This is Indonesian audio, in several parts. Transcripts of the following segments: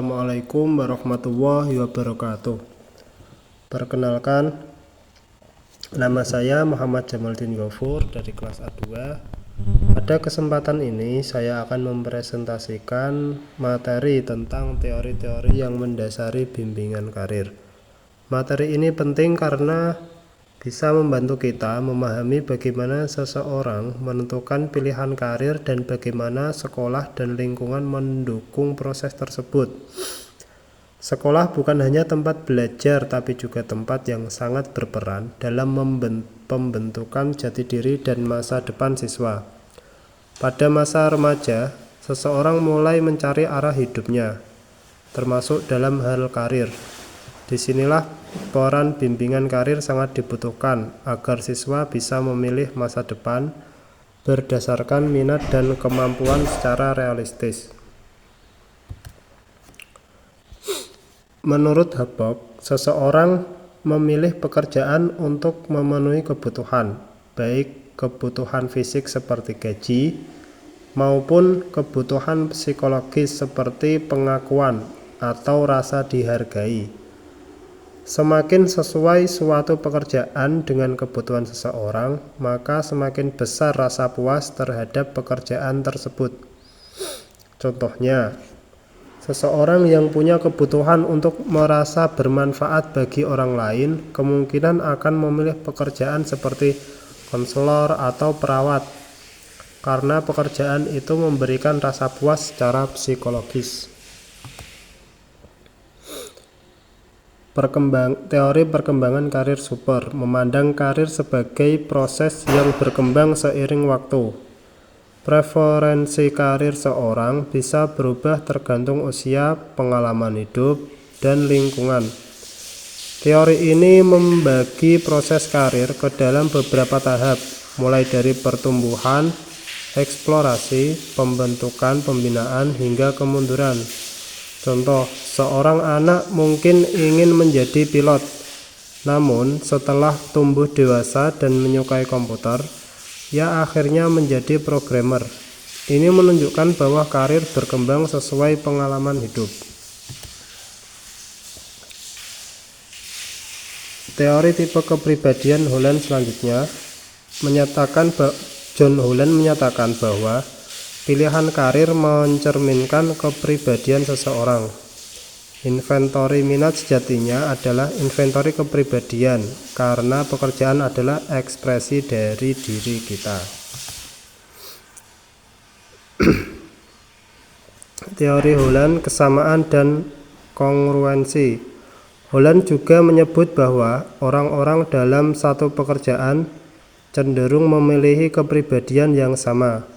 Assalamualaikum warahmatullahi wabarakatuh. Perkenalkan, nama saya Muhammad Jamaldin Ghafur dari kelas A2. Pada kesempatan ini saya akan mempresentasikan materi tentang teori-teori yang mendasari bimbingan karir. Materi ini penting karena bisa membantu kita memahami bagaimana seseorang menentukan pilihan karir dan bagaimana sekolah dan lingkungan mendukung proses tersebut. Sekolah bukan hanya tempat belajar, tapi juga tempat yang sangat berperan dalam pembentukan jati diri dan masa depan siswa. Pada masa remaja, seseorang mulai mencari arah hidupnya, termasuk dalam hal karir. Disinilah peran bimbingan karir sangat dibutuhkan agar siswa bisa memilih masa depan berdasarkan minat dan kemampuan secara realistis. Menurut Habok, seseorang memilih pekerjaan untuk memenuhi kebutuhan, baik kebutuhan fisik seperti gaji maupun kebutuhan psikologis seperti pengakuan atau rasa dihargai. Semakin sesuai suatu pekerjaan dengan kebutuhan seseorang, maka semakin besar rasa puas terhadap pekerjaan tersebut. Contohnya, seseorang yang punya kebutuhan untuk merasa bermanfaat bagi orang lain kemungkinan akan memilih pekerjaan seperti konselor atau perawat, karena pekerjaan itu memberikan rasa puas secara psikologis. Teori perkembangan karir super memandang karir sebagai proses yang berkembang seiring waktu. Preferensi karir seorang bisa berubah tergantung usia, pengalaman hidup, dan lingkungan. Teori ini membagi proses karir ke dalam beberapa tahap, mulai dari pertumbuhan, eksplorasi, pembentukan, pembinaan, hingga kemunduran. Contoh, seorang anak mungkin ingin menjadi pilot, namun setelah tumbuh dewasa dan menyukai komputer, ia akhirnya menjadi programmer. Ini menunjukkan bahwa karir berkembang sesuai pengalaman hidup. Teori tipe kepribadian Holland selanjutnya John Holland menyatakan bahwa pilihan karir mencerminkan kepribadian seseorang. Inventori minat sejatinya adalah inventori kepribadian, karena pekerjaan adalah ekspresi dari diri kita. Teori Holland kesamaan dan kongruensi. Holland juga menyebut bahwa orang-orang dalam satu pekerjaan cenderung memiliki kepribadian yang sama.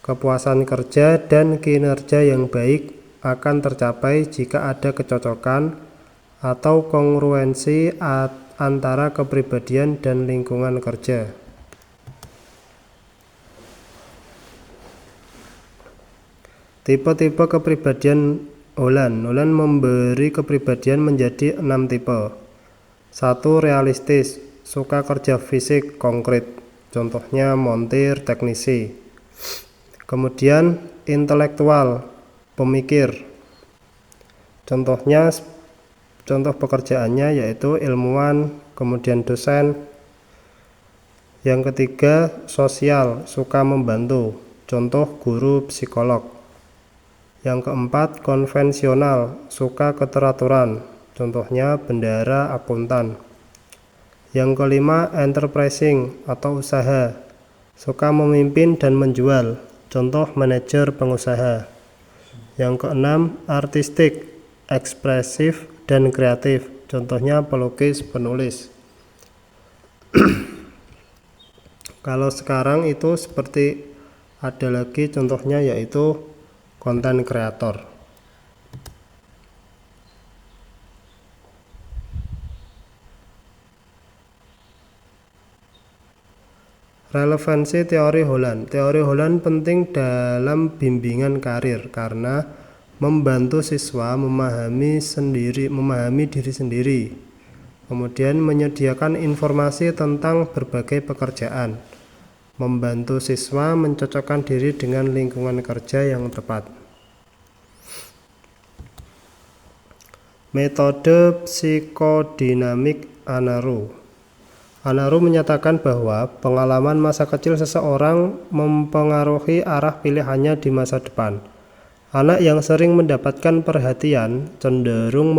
Kepuasan kerja dan kinerja yang baik akan tercapai jika ada kecocokan atau kongruensi antara kepribadian dan lingkungan kerja. Tipe-tipe kepribadian Holland memberi kepribadian menjadi 6 tipe. 1. Realistis, suka kerja fisik konkret, contohnya montir, teknisi. Kemudian intelektual, pemikir. Contoh pekerjaannya yaitu ilmuwan, kemudian dosen. Yang ketiga, sosial, suka membantu, contoh guru, psikolog. Yang keempat, konvensional, suka keteraturan, contohnya bendahara, akuntan. Yang kelima, enterprising atau usaha, suka memimpin dan menjual, contoh manajer pengusaha. Yang keenam, artistik, ekspresif dan kreatif, contohnya pelukis, penulis. Kalau sekarang itu seperti ada lagi contohnya yaitu konten kreator. Relevansi teori Holland. Teori Holland penting dalam bimbingan karir karena membantu siswa memahami diri sendiri, kemudian menyediakan informasi tentang berbagai pekerjaan, membantu siswa mencocokkan diri dengan lingkungan kerja yang tepat. Metode psikodinamik Anaru. Anaru menyatakan bahwa pengalaman masa kecil seseorang mempengaruhi arah pilihannya di masa depan. Anak yang sering mendapatkan perhatian cenderung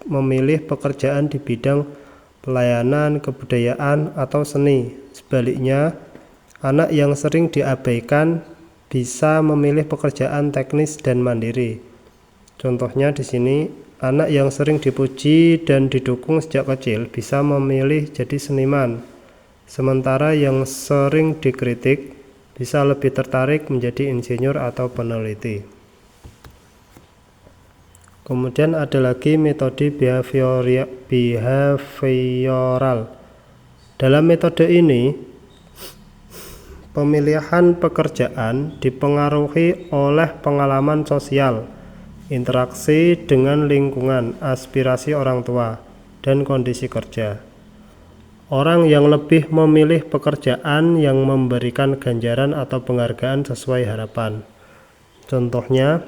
memilih pekerjaan di bidang pelayanan, kebudayaan, atau seni. Sebaliknya, anak yang sering diabaikan bisa memilih pekerjaan teknis dan mandiri. Contohnya di sini, anak yang sering dipuji dan didukung sejak kecil bisa memilih jadi seniman, sementara yang sering dikritik bisa lebih tertarik menjadi insinyur atau peneliti. Kemudian ada lagi metode behavioral. Dalam metode ini, pemilihan pekerjaan dipengaruhi oleh pengalaman sosial, interaksi dengan lingkungan, aspirasi orang tua, dan kondisi kerja. Orang yang lebih memilih pekerjaan yang memberikan ganjaran atau penghargaan sesuai harapan. Contohnya,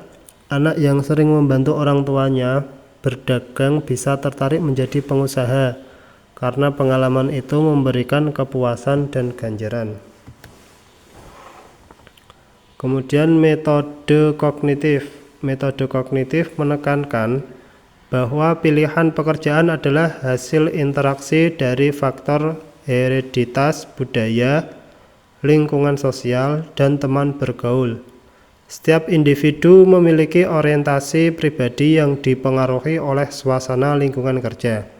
anak yang sering membantu orang tuanya berdagang bisa tertarik menjadi pengusaha karena pengalaman itu memberikan kepuasan dan ganjaran. Kemudian metode kognitif. Metode kognitif menekankan bahwa pilihan pekerjaan adalah hasil interaksi dari faktor hereditas, budaya, lingkungan sosial, dan teman bergaul. Setiap individu memiliki orientasi pribadi yang dipengaruhi oleh suasana lingkungan kerja.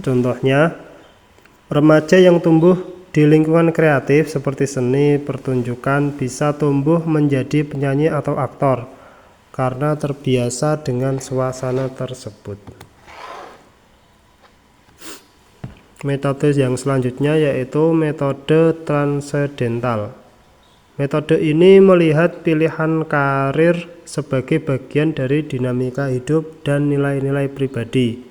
Contohnya, remaja yang tumbuh di lingkungan kreatif seperti seni, pertunjukan bisa tumbuh menjadi penyanyi atau aktor karena terbiasa dengan suasana tersebut. Metode yang selanjutnya yaitu metode transendental. Metode ini melihat pilihan karir sebagai bagian dari dinamika hidup dan nilai-nilai pribadi.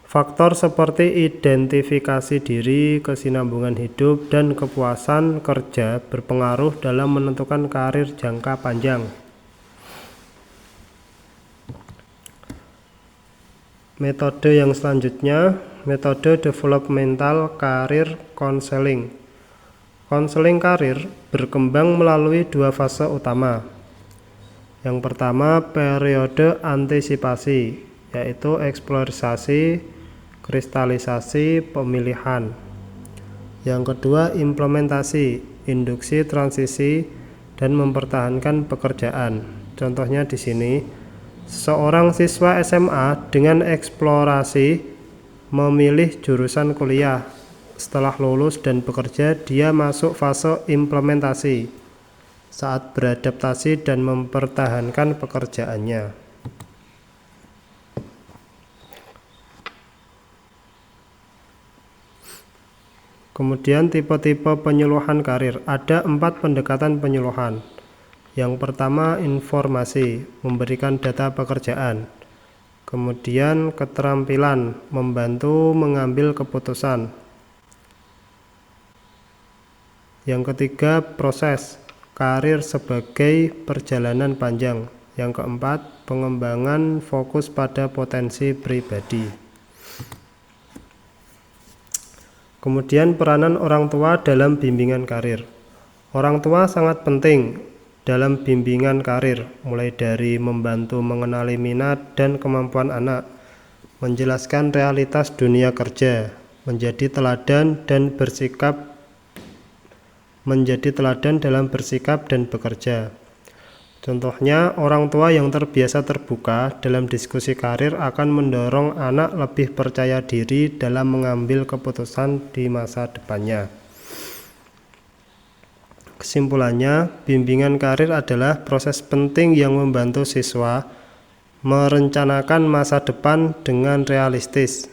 Faktor seperti identifikasi diri, kesinambungan hidup, dan kepuasan kerja berpengaruh dalam menentukan karir jangka panjang. Metode yang selanjutnya, metode developmental career counseling. Konseling karir berkembang melalui dua fase utama. Yang pertama, periode antisipasi, yaitu eksplorasi, kristalisasi, pemilihan. Yang kedua, implementasi, induksi, transisi, dan mempertahankan pekerjaan. Contohnya di sini, seorang siswa SMA dengan eksplorasi memilih jurusan kuliah. Setelah lulus dan bekerja, dia masuk fase implementasi saat beradaptasi dan mempertahankan pekerjaannya. Kemudian tipe-tipe penyuluhan karir. Ada 4 pendekatan penyuluhan. Yang pertama, informasi, memberikan data pekerjaan. Kemudian keterampilan, membantu mengambil keputusan. Yang ketiga, proses, karir sebagai perjalanan panjang. Yang keempat, pengembangan fokus pada potensi pribadi. Kemudian peranan orang tua dalam bimbingan karir. Orang tua sangat penting dalam bimbingan karir, mulai dari membantu mengenali minat dan kemampuan anak, menjelaskan realitas dunia kerja, menjadi teladan dalam bersikap dan bekerja. Contohnya, orang tua yang terbiasa terbuka dalam diskusi karir akan mendorong anak lebih percaya diri dalam mengambil keputusan di masa depannya. Kesimpulannya, bimbingan karir adalah proses penting yang membantu siswa merencanakan masa depan dengan realistis.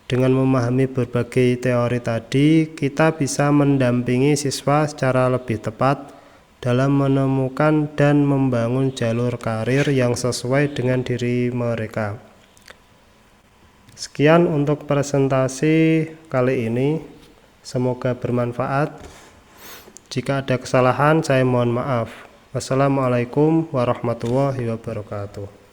Dengan memahami berbagai teori tadi, kita bisa mendampingi siswa secara lebih tepat dalam menemukan dan membangun jalur karir yang sesuai dengan diri mereka. Sekian untuk presentasi kali ini. Semoga bermanfaat. Jika ada kesalahan, saya mohon maaf. Wassalamualaikum warahmatullahi wabarakatuh.